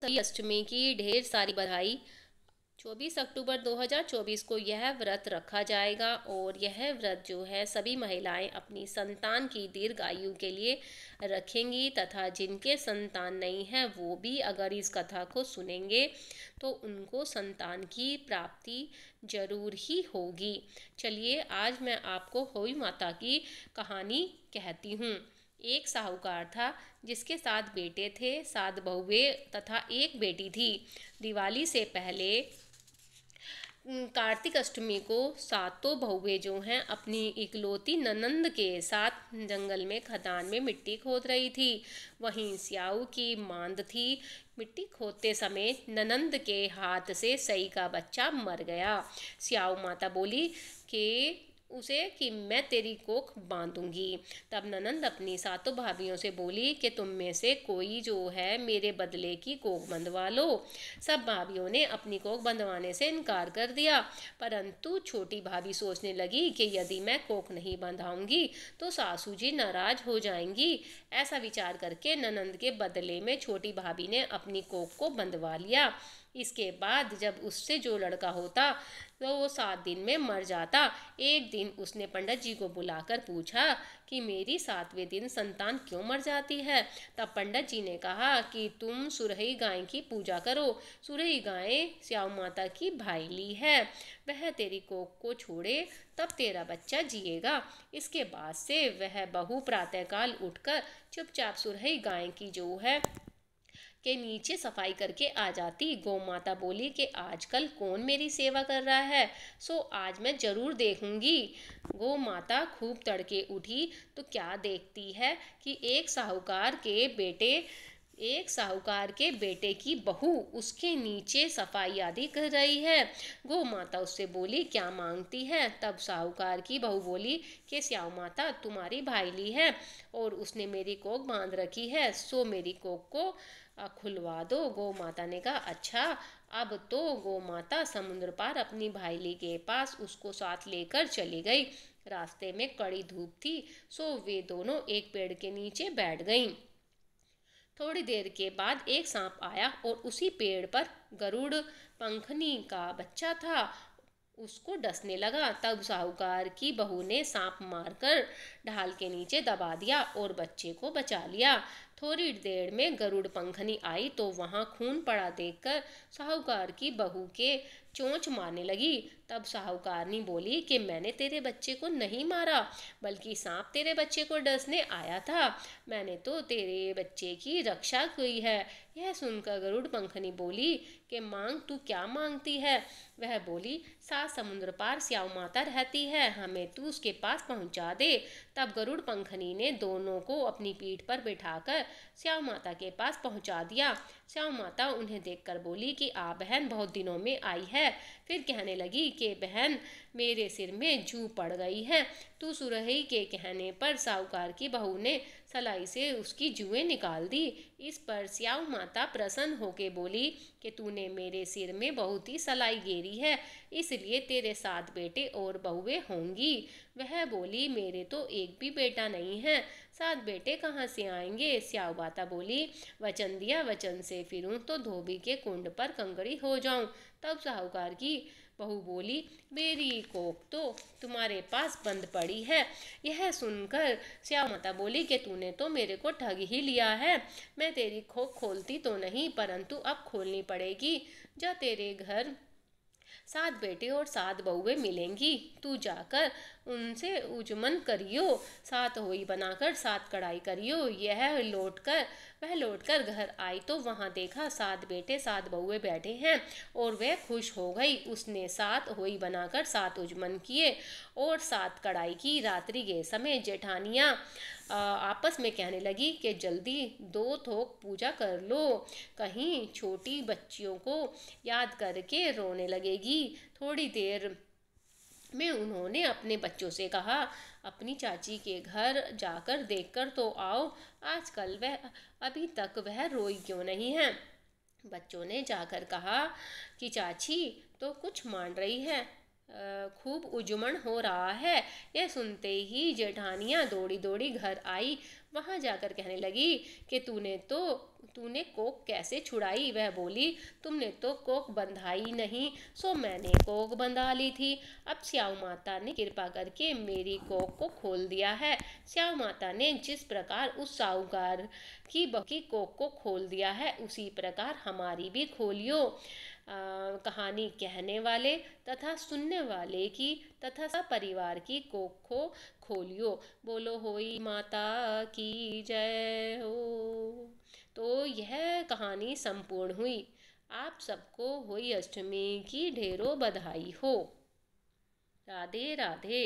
सभी अष्टमी की ढेर सारी बधाई। 24 अक्टूबर 2024 को यह व्रत रखा जाएगा और यह व्रत जो है सभी महिलाएं अपनी संतान की दीर्घायु के लिए रखेंगी तथा जिनके संतान नहीं है वो भी अगर इस कथा को सुनेंगे तो उनको संतान की प्राप्ति जरूर ही होगी। चलिए आज मैं आपको होई माता की कहानी कहती हूँ। एक साहूकार था जिसके 7 बेटे थे, 7 बहुएं तथा एक बेटी थी। दिवाली से पहले कार्तिक अष्टमी को सातों बहुएं जो हैं अपनी इकलौती ननंद के साथ जंगल में खदान में मिट्टी खोद रही थी। वहीं स्याऊ की मांद थी। मिट्टी खोदते समय ननंद के हाथ से सई का बच्चा मर गया। स्याऊ माता बोली कि मैं तेरी कोख बांधूंगी। तब ननंद अपनी सातों भाभियों से बोली कि तुम में से कोई जो है मेरे बदले की कोख बंधवा लो। सब भाभियों ने अपनी कोख बंधवाने से इनकार कर दिया, परंतु छोटी भाभी सोचने लगी कि यदि मैं कोख नहीं बंधाऊंगी तो सासू जी नाराज हो जाएंगी। ऐसा विचार करके ननंद के बदले में छोटी भाभी ने अपनी कोख को बंधवा लिया। इसके बाद जब उससे जो लड़का होता तो वो 7 दिन में मर जाता। एक दिन उसने पंडित जी को बुलाकर पूछा कि मेरी 7वें दिन संतान क्यों मर जाती है। तब पंडित जी ने कहा कि तुम सुरही गाय की पूजा करो। सुरही गाय स्याऊ माता की भाईली है, वह तेरी कोख को छोड़े तब तेरा बच्चा जिएगा। इसके बाद से वह बहू प्रातःकाल उठकर चुपचाप सुरही गाय की जो है के नीचे सफाई करके आ जाती। गौ माता बोली कि आजकल कौन मेरी सेवा कर रहा है, सो आज मैं जरूर देखूंगी। गौ माता खूब तड़के उठी तो क्या देखती है कि एक साहूकार के बेटे की बहू उसके नीचे सफाई आदि कर रही है। गौ माता उससे बोली क्या मांगती है। तब साहूकार की बहू बोली कि स्याऊ माता तुम्हारी भाईली है और उसने मेरी कोख बांध रखी है, सो मेरी कोख को खुलवा दो। गौ माता ने कहा अच्छा। अब तो गौ माता समुद्र पार अपनी भाईली के पास उसको साथ लेकर चली गई। रास्ते में कड़ी धूप थी, सो वे दोनों एक पेड़ के नीचे बैठ गईं। थोड़ी देर के बाद एक सांप आया और उसी पेड़ पर गरुड़ पंखनी का बच्चा था, उसको डसने लगा। तब साहूकार की बहू ने सांप मारकर ढाल के नीचे दबा दिया और बच्चे को बचा लिया। थोड़ी देर में गरुड़ पंखनी आई तो वहां खून पड़ा देखकर साहूकार की बहू के चोंच मारने लगी। तब साहूकारनी बोली कि मैंने तेरे बच्चे को नहीं मारा, बल्कि सांप तेरे बच्चे को डसने आया था। मैंने तो तेरे बच्चे की रक्षा की है। यह सुनकर गरुड़ पंखनी बोली कि मांग तू क्या मांगती है। वह बोली 7 समुद्र पार स्याऊ माता रहती है, हमें तू उसके पास पहुंचा दे। तब गरुड़ पंखनी ने दोनों को अपनी पीठ पर बिठाकर स्याऊ माता के पास पहुंचा दिया। स्याऊ माता उन्हें देखकर बोली कि आ बहन बहुत दिनों में आई है। फिर कहने लगी कि बहन मेरे सिर में जू पड़ गई है। तू सुरही के कहने पर साहूकार की बहू ने सलाई से उसकी जुएं निकाल दी। इस पर स्याऊ माता प्रसन्न होके बोली कि तूने मेरे सिर में बहुत ही सलाई गेरी है, इसलिए तेरे 7 बेटे और बहुएं होंगी। वह बोली मेरे तो एक भी बेटा नहीं है, 7 बेटे कहाँ से आएंगे। स्याऊ माता बोली वचन दिया वचन से फिरूं तो धोबी के कुंड पर कंकड़ी हो जाऊं। तब साहूकार की बहू बोली मेरी कोख तो तुम्हारे पास बंद पड़ी है। यह सुनकर स्याऊ माता बोली कि तूने तो मेरे को ठग ही लिया है। मैं तेरी कोख खोलती तो नहीं, परंतु अब खोलनी पड़ेगी। जा तेरे घर 7 बेटे और 7 बहुएं मिलेंगी, तू जाकर उनसे उजमन करियो, 7 होई बनाकर 7 कढ़ाई करियो। वह लौटकर घर आई तो वहां देखा 7 बेटे 7 बहुएं बैठे हैं और वह खुश हो गई। उसने 7 होई बनाकर 7 उजमन किए और 7 कढ़ाई की। रात्रि के समय जेठानियां आपस में कहने लगी कि जल्दी 2 थोक पूजा कर लो, कहीं छोटी बच्चियों को याद करके रोने लगेगी। थोड़ी देर में उन्होंने अपने बच्चों से कहा अपनी चाची के घर जाकर देखकर तो आओ, आजकल वह अभी तक वह रोई क्यों नहीं है। बच्चों ने जाकर कहा कि चाची तो कुछ मान रही है, खूब उजमण हो रहा है। यह सुनते ही जेठानियाँ दौड़ी दौड़ी घर आई। वहाँ जाकर कहने लगी कि तूने कोक कैसे छुड़ाई। वह बोली, तुमने तो कोक बंधाई नहीं, सो मैंने कोक बंधा ली थी। अब स्याऊ माता ने कृपा करके मेरी कोक को खोल दिया है। स्याऊ माता ने जिस प्रकार उस साहूकार की बहू की कोक को खोल दिया है, उसी प्रकार हमारी भी खोलियो। कहानी कहने वाले तथा सुनने वाले की तथा सब परिवार की कोख को खोलियो। बोलो होई माता की जय हो। तो यह कहानी संपूर्ण हुई। आप सबको होई अष्टमी की ढेरों बधाई हो। राधे राधे।